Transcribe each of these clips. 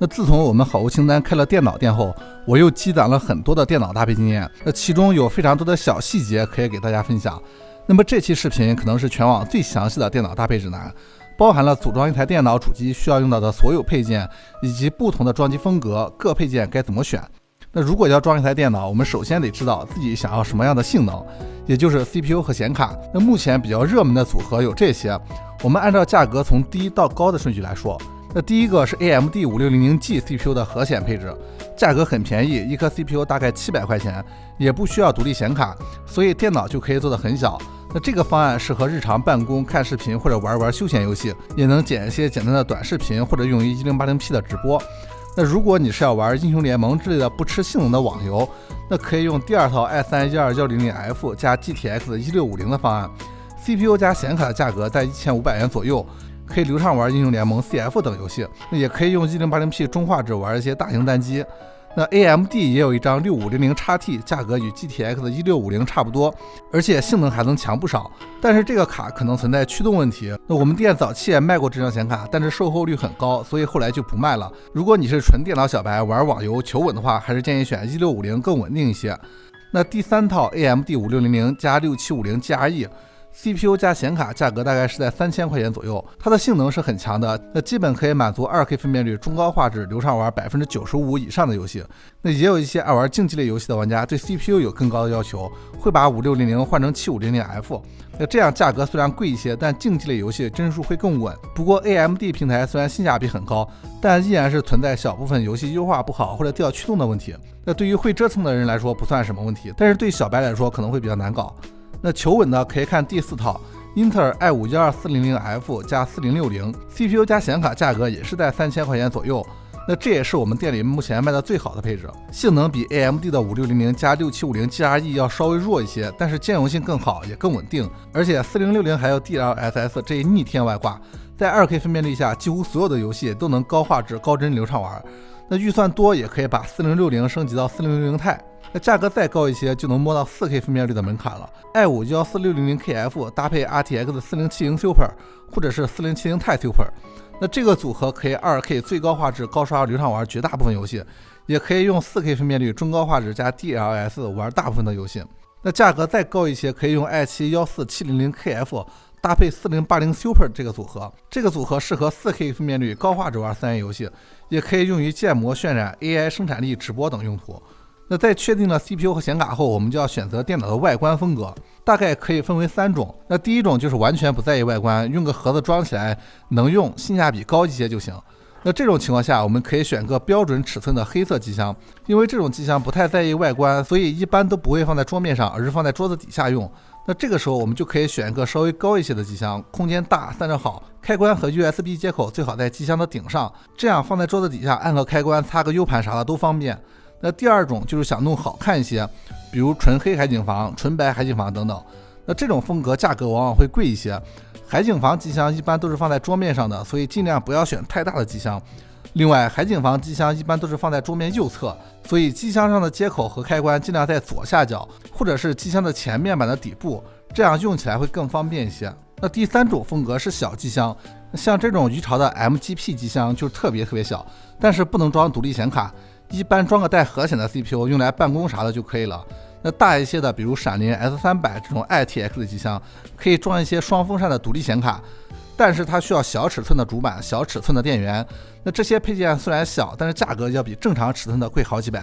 那自从我们好物清单开了电脑店后，我又积攒了很多的电脑搭配经验，那其中有非常多的小细节可以给大家分享。那么这期视频可能是全网最详细的电脑搭配指南，包含了组装一台电脑主机需要用到的所有配件，以及不同的装机风格，各配件该怎么选。那如果要装一台电脑，我们首先得知道自己想要什么样的性能，也就是 CPU 和显卡。那目前比较热门的组合有这些，我们按照价格从低到高的顺序来说。那第一个是 AMD 5600G CPU 的核显配置，价格很便宜，一颗 CPU 大概700块钱，也不需要独立显卡，所以电脑就可以做得很小。那这个方案适合日常办公、看视频或者玩休闲游戏，也能剪一些简单的短视频或者用于 1080P 的直播。那如果你是要玩英雄联盟之类的不吃性能的网游，那可以用第二套 i3-12100F 加 GTX 1650的方案， CPU 加显卡的价格在1500元左右，可以流畅玩英雄联盟、CF 等游戏。那也可以用 1080P 中画质玩一些大型单机。那 AMD 也有一张 6500XT， 价格与 GTX 1650差不多，而且性能还能强不少。但是这个卡可能存在驱动问题。那我们店早期也卖过这张显卡，但是售后率很高，所以后来就不卖了。如果你是纯电脑小白，玩网游求稳的话，还是建议选1650更稳定一些。那第三套 AMD 5600加6750 GRE，CPU 加显卡价格大概是在3000块钱左右，它的性能是很强的，那基本可以满足 2K 分辨率、中高画质、流畅玩 95% 以上的游戏。那也有一些爱玩竞技类游戏的玩家对 CPU 有更高的要求，会把5600换成7500F。那这样价格虽然贵一些，但竞技类游戏帧数会更稳。不过 AMD 平台虽然性价比很高，但依然是存在小部分游戏优化不好或者掉驱动的问题。那对于会折腾的人来说不算什么问题，但是对小白来说可能会比较难搞。那求稳的可以看第四套英特尔 i5-12400F 加4060， CPU 加显卡价格也是在3000块钱左右。那这也是我们店里目前卖的最好的配置，性能比 AMD 的5600加6750 GRE 要稍微弱一些，但是兼容性更好，也更稳定。而且4060还有 DLSS 这一逆天外挂，在 2K 分辨率下，几乎所有的游戏都能高画质、高帧流畅玩。那预算多也可以把4060升级到4060 Ti。那价格再高一些就能摸到 4K 分辨率的门槛了。i5-14600KF 搭配 RTX 4070 Super 或者是4070 Ti Super， 那这个组合可以 2K 最高画质高刷流畅玩绝大部分游戏，也可以用 4K 分辨率中高画质加 DLSS 玩大部分的游戏。那价格再高一些可以用 i7-14700KF 搭配4080 Super 这个组合，这个组合适合 4K 分辨率高画质玩3A 游戏，也可以用于建模渲染、AI 生产力、直播等用途。那在确定了 CPU 和显卡后，我们就要选择电脑的外观风格，大概可以分为3种。那第一种就是完全不在意外观，用个盒子装起来能用，性价比高一些就行。那这种情况下，我们可以选个标准尺寸的黑色机箱，因为这种机箱不太在意外观，所以一般都不会放在桌面上，而是放在桌子底下用。那这个时候我们就可以选一个稍微高一些的机箱，空间大，散热好，开关和 USB 接口最好在机箱的顶上，这样放在桌子底下按个开关、擦个 U 盘啥的都方便。那第二种就是想弄好看一些，比如纯黑海景房、纯白海景房等等。那这种风格价格往往会贵一些。海景房机箱一般都是放在桌面上的，所以尽量不要选太大的机箱。另外，海景房机箱一般都是放在桌面右侧，所以机箱上的接口和开关尽量在左下角，或者是机箱的前面板的底部，这样用起来会更方便一些。那第三种风格是小机箱，像这种鱼巢的 MGP 机箱就特别小，但是不能装独立显卡。一般装个带核显的 CPU 用来办公啥的就可以了。那大一些的，比如闪灵 S300 这种 ITX 的机箱，可以装一些双风扇的独立显卡，但是它需要小尺寸的主板、小尺寸的电源。那这些配件虽然小，但是价格要比正常尺寸的贵好几百。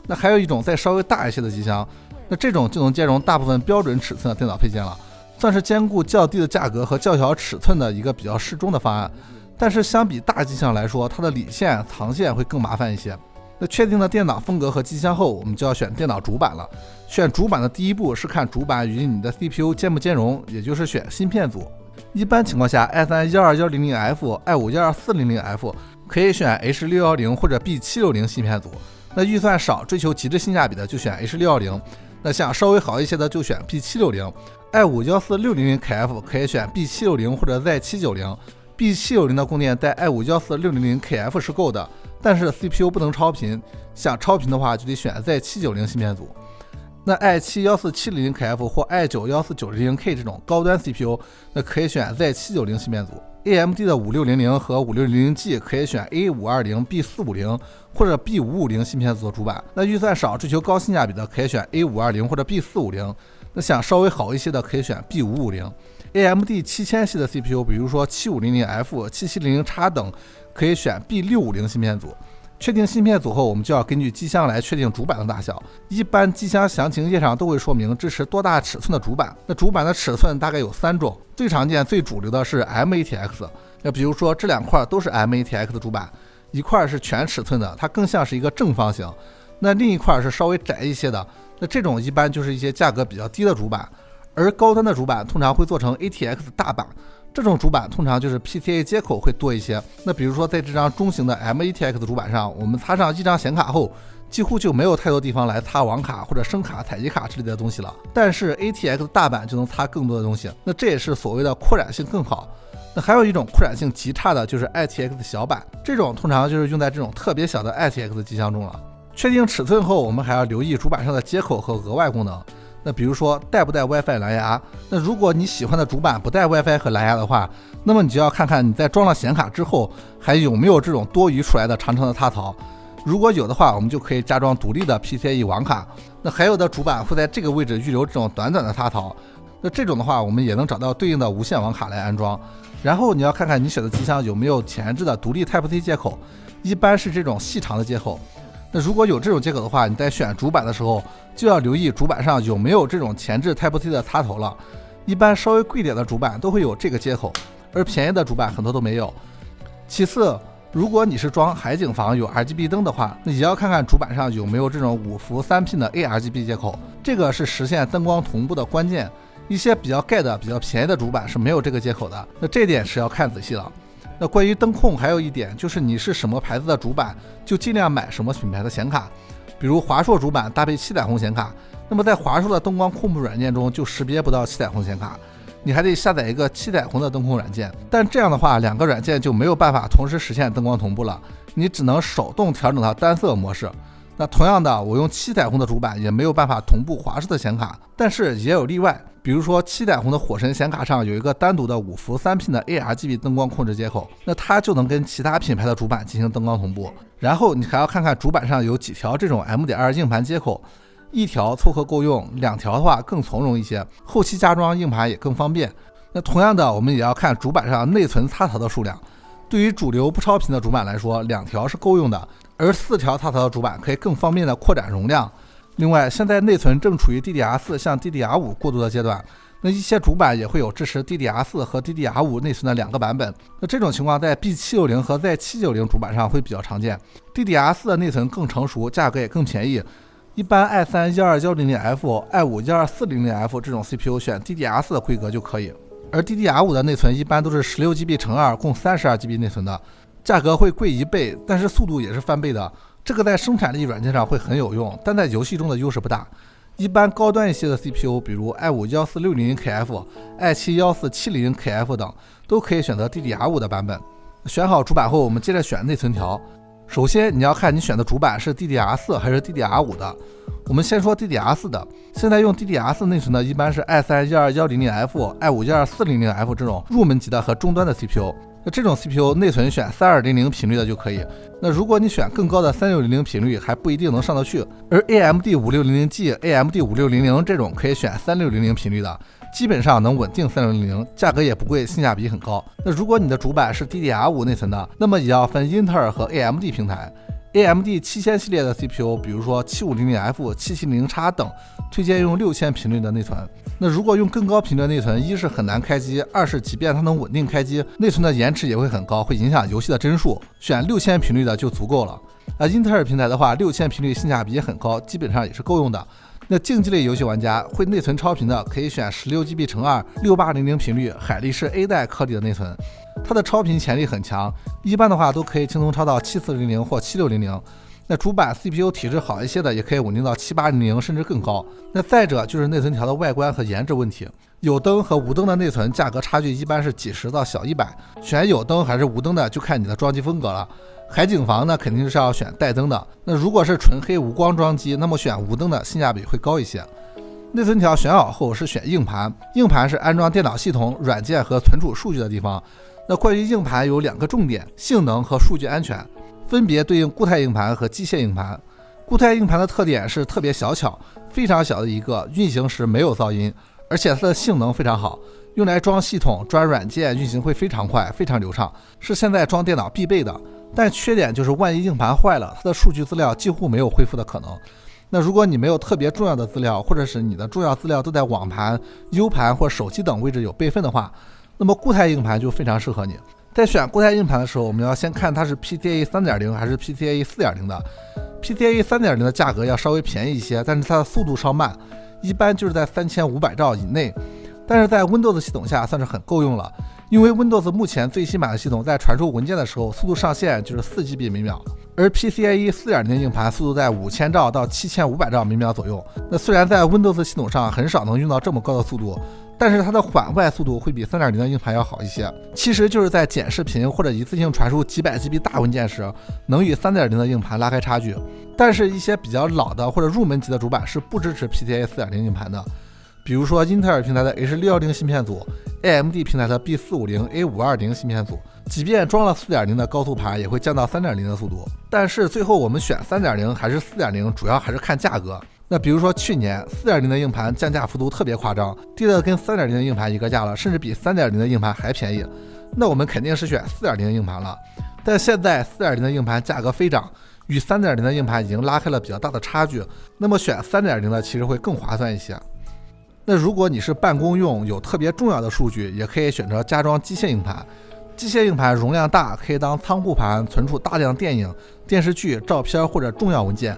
那还有一种再稍微大一些的机箱，那这种就能兼容大部分标准尺寸的电脑配件了，算是兼顾较低的价格和较小尺寸的一个比较适中的方案。但是相比大机箱来说，它的理线、藏线会更麻烦一些。那确定了电脑风格和机箱后，我们就要选电脑主板了。选主板的第一步是看主板与你的 CPU 兼不兼容，也就是选芯片组。一般情况下 i3-12100F、i5-12400F 可以选 H610 或者 B760 芯片组。那预算少、追求极致性价比的就选 H610， 那想稍微好一些的就选 B760。 i5-14600KF 可以选 B760 或者 Z790。B790 的供电在 i5-14600KF 是够的，但是 CPU 不能超频，想超频的话就得选 Z790 芯片组。那 i7-1470KF 或 i9-1490K 这种高端 CPU， 那可以选 Z790 芯片组。AMD 的5600和5600G 可以选 A520、B450 或者 B550 芯片组的主板。那预算少追求高性价比的可以选 A520 或者 B450， 那想稍微好一些的可以选 B550。AMD 7000系的 CPU， 比如说 7500F、7700X 等，可以选 B650 芯片组。确定芯片组后，我们就要根据机箱来确定主板的大小。一般机箱详情页上都会说明支持多大尺寸的主板。那主板的尺寸大概有3种，最常见、最主流的是 MATX。那比如说这2块都是 MATX 的主板，一块是全尺寸的，它更像是一个正方形；那另一块是稍微窄一些的。那这种一般就是一些价格比较低的主板，而高端的主板通常会做成 ATX 大板。这种主板通常就是 PCA 接口会多一些。那比如说在这张中型的 MATX 的主板上，我们插上一张显卡后，几乎就没有太多地方来插网卡或者声卡、采集卡之类的东西了。但是 ATX 大板就能插更多的东西，那这也是所谓的扩展性更好。那还有一种扩展性极差的就是 ITX 小板，这种通常就是用在这种特别小的 ITX 机箱中了。确定尺寸后，我们还要留意主板上的接口和额外功能。那比如说带不带 WiFi 蓝牙？那如果你喜欢的主板不带 WiFi 和蓝牙的话，那么你就要看看你在装了显卡之后还有没有这种多余出来的长长的插槽。如果有的话，我们就可以加装独立的 PCIe 网卡。那还有的主板会在这个位置预留这种短短的插槽，那这种的话我们也能找到对应的无线网卡来安装。然后你要看看你选的机箱有没有前置的独立 Type-C 接口，一般是这种细长的接口。那如果有这种接口的话，你在选主板的时候就要留意主板上有没有这种前置 Type-C 的插头了。一般稍微贵点的主板都会有这个接口，而便宜的主板很多都没有。其次，如果你是装海景房有 RGB 灯的话，那也要看看主板上有没有这种5伏3 pin 的 ARGB 接口，这个是实现灯光同步的关键。一些比较盖的、比较便宜的主板是没有这个接口的，那这点是要看仔细了。那关于灯控还有一点，就是你是什么牌子的主板，就尽量买什么品牌的显卡。比如华硕主板搭配7彩虹显卡，那么在华硕的灯光控制软件中就识别不到7彩虹显卡，你还得下载一个7彩虹的灯控软件。但这样的话，2个软件就没有办法同时实现灯光同步了，你只能手动调整到单色模式。那同样的，我用7彩虹的主板也没有办法同步华硕的显卡，但是也有例外。比如说7彩虹的火神显卡上有一个单独的5伏3 pin 的 ARGB 灯光控制接口，那它就能跟其他品牌的主板进行灯光同步。然后你还要看看主板上有几条这种 M.2 硬盘接口，一条凑合够用，2条的话更从容一些，后期加装硬盘也更方便。那同样的，我们也要看主板上内存插槽的数量。对于主流不超频的主板来说，2条是够用的，而4条插槽的主板可以更方便的扩展容量。另外，现在内存正处于 DDR4 向 DDR5 过渡的阶段，那一些主板也会有支持 DDR4 和 DDR5 内存的2个版本。那这种情况在 B790 和在790主板上会比较常见。DDR4 的内存更成熟，价格也更便宜。一般 i3-12100F、i5-12400F 这种 CPU 选 DDR4 的规格就可以。而 DDR5 的内存一般都是 16GB×2 共 32GB 内存的，价格会贵1倍，但是速度也是翻倍的。这个在生产力软件上会很有用，但在游戏中的优势不大。一般高端一些的 CPU， 比如 i5-1460KF、i7-1470KF 等，都可以选择 DDR5 的版本。选好主板后，我们接着选内存条。首先你要看你选的主板是 DDR4 还是 DDR5 的。我们先说 DDR4 的，现在用 DDR4 内存的一般是 i3-12100F、i5-12400F 这种入门级的和中端的 CPU。那这种 CPU 内存选3200频率的就可以。那如果你选更高的3600频率，还不一定能上得去。而 AMD 5600G、AMD 5600这种可以选3600频率的，基本上能稳定3600，价格也不贵，性价比很高。那如果你的主板是 DDR5 内存的，那么也要分英特尔和 AMD 平台。AMD 7000系列的 CPU， 比如说7500F、770X 等，推荐用6000频率的内存。那如果用更高频率的内存，一是很难开机，二是即便它能稳定开机，内存的延迟也会很高，会影响游戏的帧数。选6000频率的就足够了。英特尔平台的话，6000频率性价比也很高，基本上也是够用的。那竞技类游戏玩家会内存超频的，可以选 16GB×2 6800频率海力士 A 代颗粒的内存，它的超频潜力很强，一般的话都可以轻松超到7400或7600。那主板 CPU 体质好一些的，也可以稳定到7800甚至更高。那再者就是内存条的外观和颜值问题，有灯和无灯的内存价格差距一般是几十到小100，选有灯还是无灯的就看你的装机风格了。海景房呢肯定是要选带灯的，那如果是纯黑无光装机，那么选无灯的性价比会高一些。内存条选好后是选硬盘，硬盘是安装电脑系统、软件和存储数据的地方。那关于硬盘有2个重点，性能和数据安全，分别对应固态硬盘和机械硬盘。固态硬盘的特点是特别小巧，非常小的一个，运行时没有噪音，而且它的性能非常好，用来装系统、装软件运行会非常快、非常流畅，是现在装电脑必备的。但缺点就是万一硬盘坏了，它的数据资料几乎没有恢复的可能。那如果你没有特别重要的资料，或者是你的重要资料都在网盘、U 盘或手机等位置有备份的话，那么固态硬盘就非常适合你。在选固态硬盘的时候，我们要先看它是 PCIe 3.0 还是 PCIe 4.0 的。PCIe 3.0 的价格要稍微便宜一些，但是它的速度稍慢，一般就是在3500兆以内。但是在 Windows 系统下算是很够用了，因为 Windows 目前最新版的系统在传输文件的时候，速度上限就是4GB 每秒，而 PCIe 4.0 的硬盘速度在5000兆到7500兆每秒左右。那虽然在 Windows 系统上很少能用到这么高的速度，但是它的缓外速度会比 3.0 的硬盘要好一些，其实就是在剪视频或者一次性传输几百 GB 大文件时，能与 3.0 的硬盘拉开差距。但是一些比较老的或者入门级的主板是不支持 PCIe 4.0 硬盘的，比如说英特尔平台的 H610 芯片组， AMD 平台的 B450、A520 芯片组，即便装了 4.0 的高速盘也会降到 3.0 的速度。但是最后我们选 3.0 还是 4.0 主要还是看价格。那比如说去年 4.0 的硬盘降价幅度特别夸张，低的跟 3.0 的硬盘一个价了，甚至比 3.0 的硬盘还便宜，那我们肯定是选 4.0 的硬盘了。但现在 4.0 的硬盘价格飞涨，与 3.0 的硬盘已经拉开了比较大的差距，那么选 3.0 的其实会更划算一些。那如果你是办公用，有特别重要的数据，也可以选择加装机械硬盘。机械硬盘容量大，可以当仓库盘，存储大量电影、电视剧、照片或者重要文件，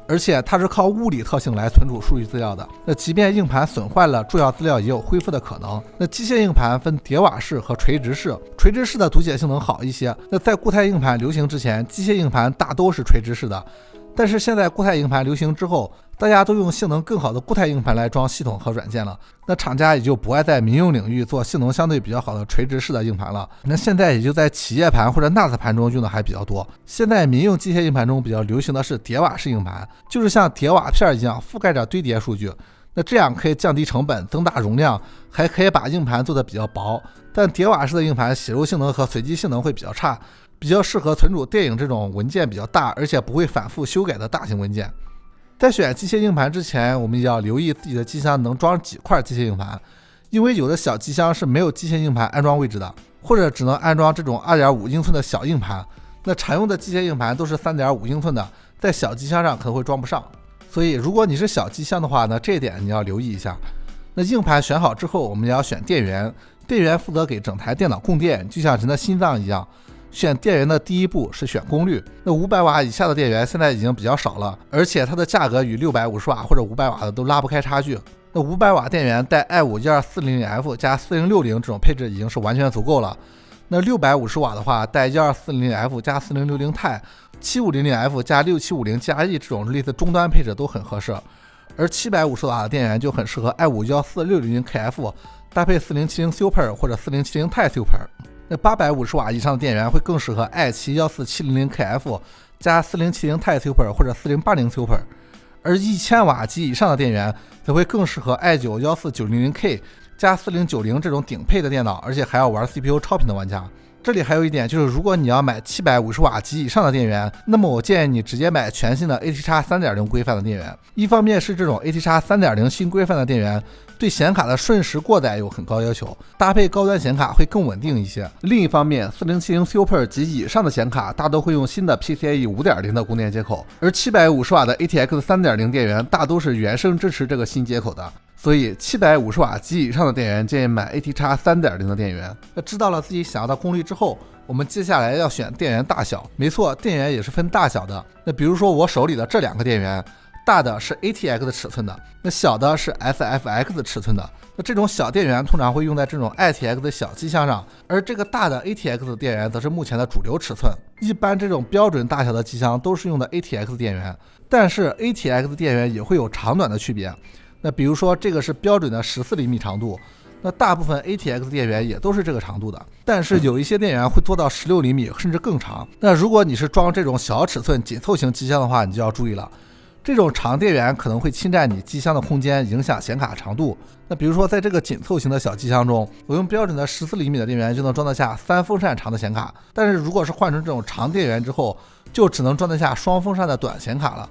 而且它是靠物理特性来存储数据资料的。那即便硬盘损坏了，重要资料也有恢复的可能。那机械硬盘分叠瓦式和垂直式，垂直式的读写性能好一些。那在固态硬盘流行之前，机械硬盘大都是垂直式的。但是现在固态硬盘流行之后，大家都用性能更好的固态硬盘来装系统和软件了，那厂家也就不爱在民用领域做性能相对比较好的垂直式的硬盘了，那现在也就在企业盘或者 NAS 盘中用的还比较多。现在民用机械硬盘中比较流行的是叠瓦式硬盘，就是像叠瓦片一样覆盖着堆叠数据，那这样可以降低成本、增大容量，还可以把硬盘做得比较薄。但叠瓦式的硬盘写入性能和随机性能会比较差，比较适合存储电影这种文件比较大而且不会反复修改的大型文件。在选机械硬盘之前，我们也要留意自己的机箱能装几块机械硬盘，因为有的小机箱是没有机械硬盘安装位置的，或者只能安装这种 2.5 英寸的小硬盘。那常用的机械硬盘都是 3.5 英寸的，在小机箱上可能会装不上，所以如果你是小机箱的话呢，这一点你要留意一下。那硬盘选好之后，我们也要选电源，电源负责给整台电脑供电，就像人的心脏一样。选电源的第一步是选功率，那500瓦以下的电源现在已经比较少了，而且它的价格与650瓦或者500瓦的都拉不开差距。那500瓦电源带 i5-1240F 加4060这种配置已经是完全足够了。那650瓦的话，带 1240F 加4060 Ti、750F 加6750 加 E 这种类似终端配置都很合适。而750瓦的电源就很适合 i5-14600KF 搭配4070 Super 或者4070 Ti Super。那850瓦以上的电源会更适合 i7-14700KF 加4070 Ti Super 或者4080 Super， 而1000瓦及以上的电源则会更适合 i9-14900K 加4090这种顶配的电脑，而且还要玩 CPU 超频的玩家。这里还有一点就是，如果你要买750瓦及以上的电源，那么我建议你直接买全新的 ATX 3.0 规范的电源。一方面是这种 ATX 3.0 新规范的电源对显卡的瞬时过载有很高要求，搭配高端显卡会更稳定一些。另一方面，4070 Super 及以上的显卡大都会用新的 PCIe 5.0 的供电接口，而750瓦的 ATX 3.0 电源大都是原生支持这个新接口的。所以750瓦及以上的电源建议买 ATX 3.0 的电源。那知道了自己想要的功率之后，我们接下来要选电源大小。没错，电源也是分大小的。那比如说我手里的这2个电源，大的是 ATX 尺寸的，那小的是 SFX 尺寸的。那这种小电源通常会用在这种 ITX 的小机箱上，而这个大的 ATX 电源则是目前的主流尺寸。一般这种标准大小的机箱都是用的 ATX 电源，但是 ATX 电源也会有长短的区别。那比如说这个是标准的14厘米长度，那大部分 ATX 电源也都是这个长度的，但是有一些电源会做到16厘米甚至更长。那如果你是装这种小尺寸紧凑型机箱的话，你就要注意了，这种长电源可能会侵占你机箱的空间，影响显卡长度。那比如说在这个紧凑型的小机箱中，我用标准的14厘米的电源就能装得下3风扇长的显卡，但是如果是换成这种长电源之后，就只能装得下双风扇的短显卡了。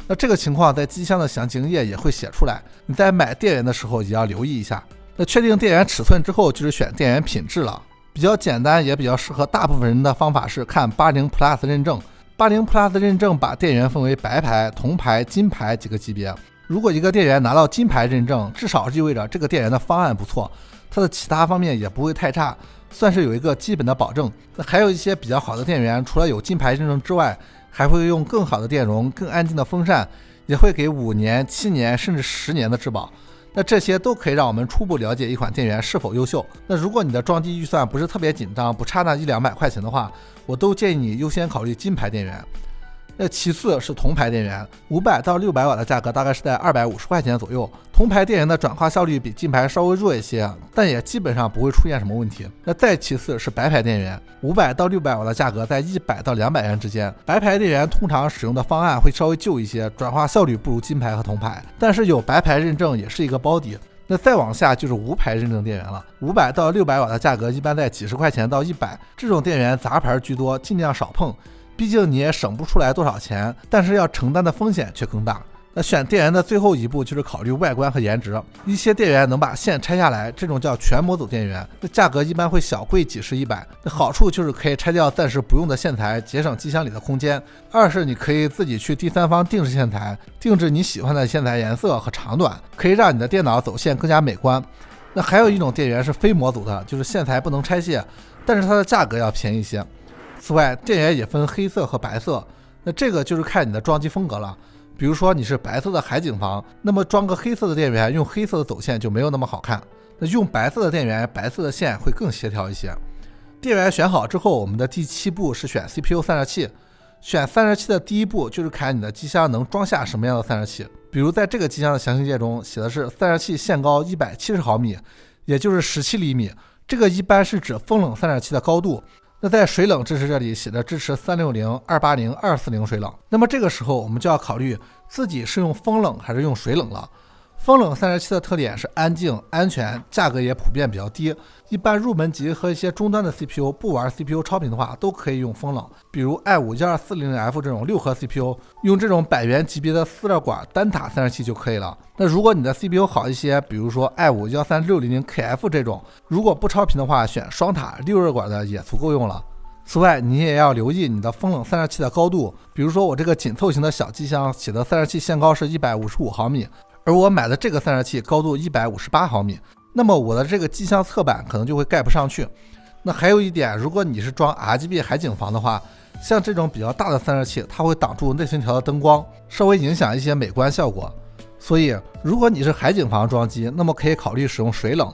那这个情况在机箱的详情页也会写出来，你在买电源的时候也要留意一下。那确定电源尺寸之后，就是选电源品质了。比较简单也比较适合大部分人的方法是看80 Plus 认证。80 Plus 认证把电源分为白牌、铜牌、金牌几个级别。如果一个电源拿到金牌认证，至少意味着这个电源的方案不错，它的其他方面也不会太差，算是有一个基本的保证。那还有一些比较好的电源，除了有金牌认证之外，还会用更好的电容、更安静的风扇，也会给5年、7年甚至10年的质保。那这些都可以让我们初步了解一款电源是否优秀。那如果你的装机预算不是特别紧张，不差那100-200块钱的话，我都建议你优先考虑金牌电源。那其次是铜牌电源，500到600瓦的价格大概是在250块钱左右。铜牌电源的转化效率比金牌稍微弱一些，但也基本上不会出现什么问题。那再其次是白牌电源，500到600瓦的价格在100到200元之间。白牌电源通常使用的方案会稍微旧一些，转化效率不如金牌和铜牌，但是有白牌认证也是一个包底。那再往下就是无牌认证电源了，500到600瓦的价格一般在几十块钱到100，这种电源杂牌居多，尽量少碰。毕竟你也省不出来多少钱，但是要承担的风险却更大。那选电源的最后一步就是考虑外观和颜值。一些电源能把线拆下来，这种叫全模组电源，那价格一般会小贵几十100。那好处就是可以拆掉暂时不用的线材，节省机箱里的空间。二是你可以自己去第三方定制线材，定制你喜欢的线材颜色和长短，可以让你的电脑走线更加美观。那还有一种电源是非模组的，就是线材不能拆卸，但是它的价格要便宜一些。此外，电源也分黑色和白色，那这个就是看你的装机风格了。比如说你是白色的海景房，那么装个黑色的电源，用黑色的走线就没有那么好看。那用白色的电源，白色的线会更协调一些。电源选好之后，我们的第7步是选 CPU 散热器。选散热器的第一步就是看你的机箱能装下什么样的散热器。比如在这个机箱的详情页中写的是散热器限高170毫米，也就是17厘米，这个一般是指风冷散热器的高度。那在水冷支持这里写着支持360、280、240水冷，那么这个时候我们就要考虑自己是用风冷还是用水冷了。风冷散热器的特点是安静、安全，价格也普遍比较低。一般入门级和一些中端的 CPU 不玩 CPU 超频的话，都可以用风冷。比如 i5-1240F 这种6核 CPU， 用这种100元级别的4热管单塔散热器就可以了。那如果你的 CPU 好一些，比如说 i5-13600KF 这种，如果不超频的话，选双塔6热管的也足够用了。此外，你也要留意你的风冷散热器的高度，比如说我这个紧凑型的小机箱写的散热器限高是155毫米，而我买的这个散热器高度158毫米，那么我的这个机箱侧板可能就会盖不上去。那还有一点，如果你是装 RGB 海景房的话，像这种比较大的散热器，它会挡住内存条的灯光，稍微影响一些美观效果。所以如果你是海景房装机，那么可以考虑使用水冷。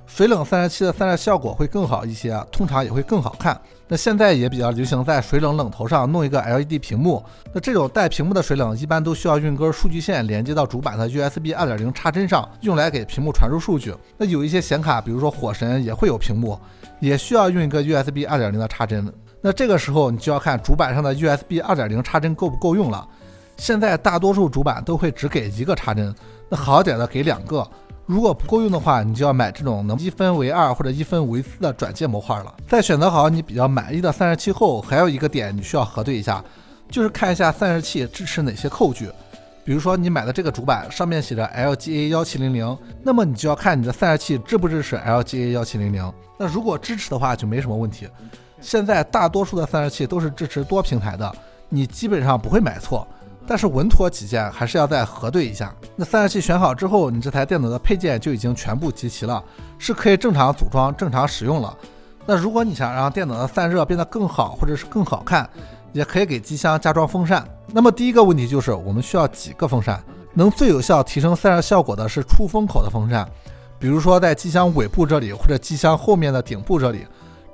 水冷散热器的散热效果会更好一些，通常也会更好看。那现在也比较流行在水冷冷头上弄一个 LED 屏幕，那这种带屏幕的水冷一般都需要运根数据线连接到主板的 USB 2.0 插针上，用来给屏幕传输数据。那有一些显卡，比如说火神也会有屏幕，也需要用一个 USB 2.0 的插针。那这个时候你就要看主板上的 USB 2.0 插针够不够用了。现在大多数主板都会只给1个插针，那好点的给2个。如果不够用的话，你就要买这种能1分为2或者1分为4的转接模块了。在选择好你比较满意的散热器后，还有一个点你需要核对一下，就是看一下散热器支持哪些扣具。比如说你买的这个主板上面写着 LGA 1700，那么你就要看你的散热器支不支持 LGA 1700。那如果支持的话就没什么问题。现在大多数的散热器都是支持多平台的，你基本上不会买错。但是稳妥起见，还是要再核对一下。那散热器选好之后，你这台电脑的配件就已经全部集齐了，是可以正常组装、正常使用了。那如果你想让电脑的散热变得更好，或者是更好看，也可以给机箱加装风扇。那么第一个问题就是，我们需要几个风扇？能最有效提升散热效果的是出风口的风扇，比如说在机箱尾部这里，或者机箱后面的顶部这里。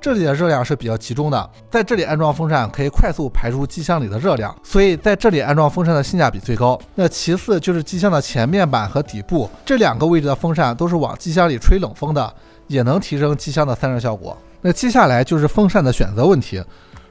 这里的热量是比较集中的，在这里安装风扇可以快速排出机箱里的热量，所以在这里安装风扇的性价比最高。那其次就是机箱的前面板和底部这2个位置的风扇都是往机箱里吹冷风的，也能提升机箱的散热效果。那接下来就是风扇的选择问题。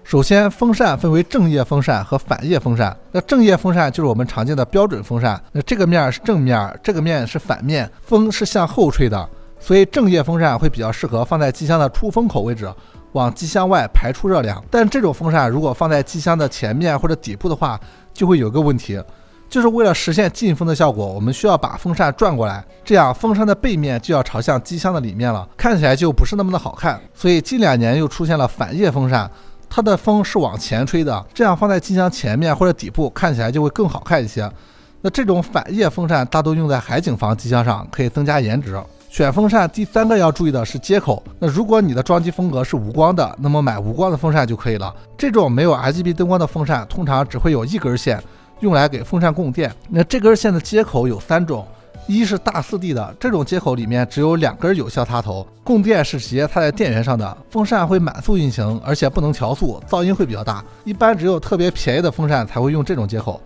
首先，风扇分为正叶风扇和反叶风扇。那正叶风扇就是我们常见的标准风扇，那这个面是正面，这个面是反面，风是向后吹的，所以正叶风扇会比较适合放在机箱的出风口位置，往机箱外排出热量。但这种风扇如果放在机箱的前面或者底部的话，就会有个问题，就是为了实现进风的效果，我们需要把风扇转过来，这样风扇的背面就要朝向机箱的里面了，看起来就不是那么的好看。所以近2年又出现了反叶风扇，它的风是往前吹的，这样放在机箱前面或者底部看起来就会更好看一些。那这种反叶风扇大多用在海景房机箱上，可以增加颜值。选风扇第3个要注意的是接口。那如果你的装机风格是无光的，那么买无光的风扇就可以了。这种没有 RGB 灯光的风扇通常只会有1根线，用来给风扇供电。那这根线的接口有3种，一是大4D 的，这种接口里面只有2根有效插头，供电是直接插在电源上的，风扇会满速运行，而且不能调速，噪音会比较大，一般只有特别便宜的风扇才会用这种接口。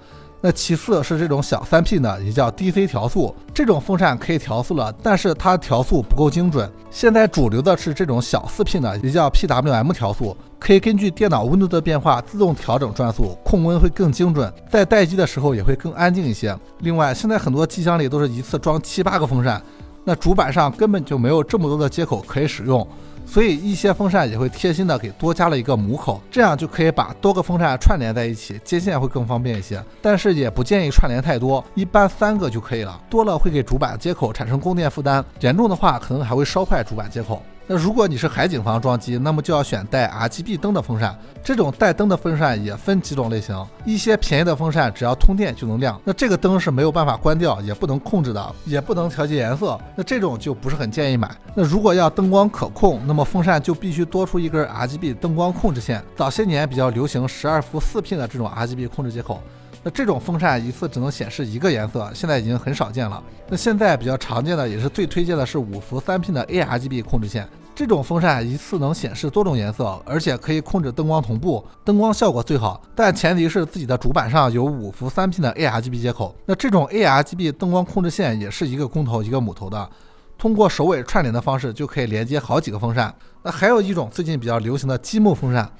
那其次是这种小3P 的，也叫 DC 调速，这种风扇可以调速了，但是它调速不够精准。现在主流的是这种小4P 的，也叫 PWM 调速，可以根据电脑温度的变化自动调整转速，控温会更精准，在待机的时候也会更安静一些。另外，现在很多机箱里都是一次装7、8个风扇，那主板上根本就没有这么多的接口可以使用，所以一些风扇也会贴心的给多加了一个母口，这样就可以把多个风扇串联在一起，接线会更方便一些。但是也不建议串联太多，一般3个就可以了，多了会给主板接口产生供电负担，严重的话可能还会烧坏主板接口。那如果你是海景房装机，那么就要选带 RGB 灯的风扇。这种带灯的风扇也分几种类型，一些便宜的风扇只要通电就能亮，那这个灯是没有办法关掉，也不能控制的，也不能调节颜色，那这种就不是很建议买。那如果要灯光可控，那么风扇就必须多出一根 RGB 灯光控制线。早些年比较流行12伏4P 的这种 RGB 控制接口，那这种风扇一次只能显示1个颜色，现在已经很少见了。那现在比较常见的也是最推荐的是5伏3P 的 ARGB 控制线，这种风扇一次能显示多种颜色，而且可以控制灯光同步，灯光效果最好，但前提是自己的主板上有5伏3P 的 ARGB 接口。那这种 ARGB 灯光控制线也是一个公头一个母头的，通过首尾串联的方式就可以连接好几个风扇。那还有一种最近比较流行的积木风扇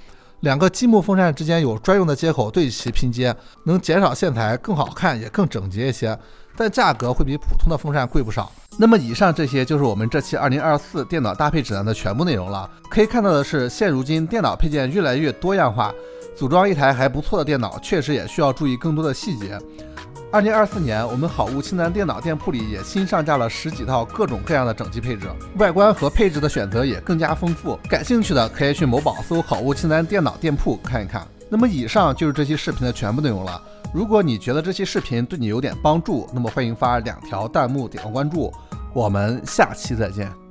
，2个积木风扇之间有专用的接口对齐拼接，能减少线材，更好看也更整洁一些，但价格会比普通的风扇贵不少。那么以上这些就是我们这期2024电脑搭配指南的全部内容了。可以看到的是，现如今电脑配件越来越多样化，组装一台还不错的电脑确实也需要注意更多的细节。2024年，我们好物清单电脑店铺里也新上架了10几套各种各样的整机配置，外观和配置的选择也更加丰富。感兴趣的可以去某宝搜好物清单电脑店铺看一看。那么以上就是这期视频的全部内容了。如果你觉得这期视频对你有点帮助，那么欢迎发2条弹幕点个关注。我们下期再见。